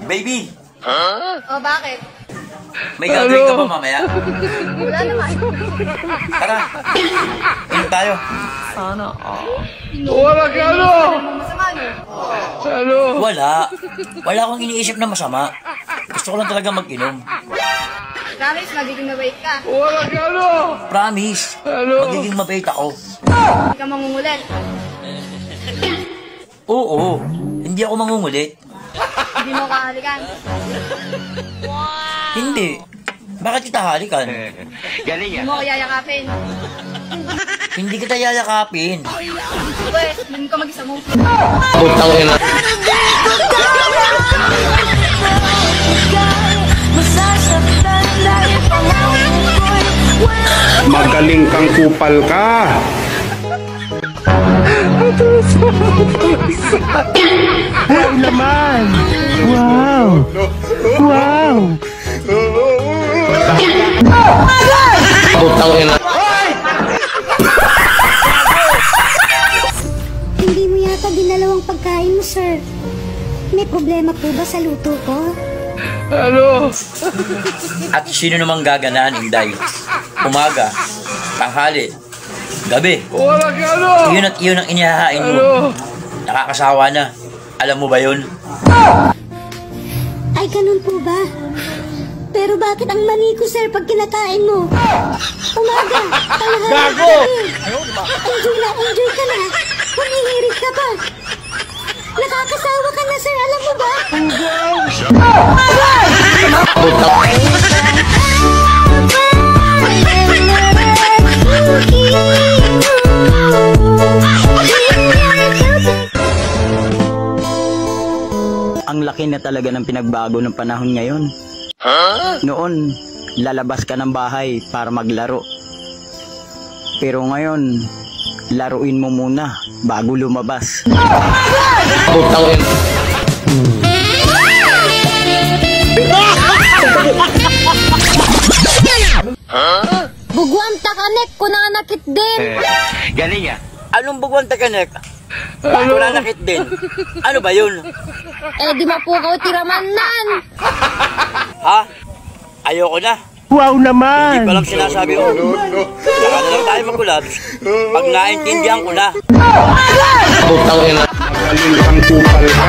Baby! Oh, bakit? May gagawin ka ba mamaya? Wala naman. Tara! Inom tayo. Sana. Wala ka ano? Masama, no? Ano? Wala akong iniisip na masama. Gusto ko lang talaga mag-inom. Promise, magiging mabait ka. Wala ka ano? Promise. Ano? Magiging mabait ako. Hindi ka mangungulit. Oo. Hindi ako mangungulit. Hindi mo kahalikan. Hindi. Bakit kita halikan? Galing Hindi mo ko yayakapin. Hindi kita yayakapin. Pwes, hindi ka mag-isa mo. Putang ina. Magaling kang kupal ka. Wow naman. Wow. Wow. Putang ina. Hindi mo yata dinalawang pagkain mo, sir. May problema po ba sa luto ko? Ano? At sino namang gaganaan, Inday? Umaga, tanghali, gabi. Wala ka ano? Iyon at iyon ang inihahain mo. Nakakasawa na. Alam mo ba yun? Ay, ganun po ba? Pero bakit ang mani ko, sir, pag kinakain mo? Umaga, tanghali, Gago! Enjoy ka na. Humihirig ka pa. Nakakasawa ka na, sir. Alam mo ba? Ang laki na talaga ng pinagbago ng panahon ngayon. Noon, lalabas ka ng bahay para maglaro. Pero ngayon, laruin mo muna bago lumabas. Putang ina. Bugwam takanek ko na nakit din. Galing ah. Anong bugwan takanek? Wala nakit din. Ano ba yun? Eh, di mapukaw tiramanan. Ha? Ayoko na. Wow naman. Hindi pa lang sinasabi ko. Saka na lang tayo mag-collabs. Pag naintindihan ko na. Putang ina. Magaling kang kupal ka.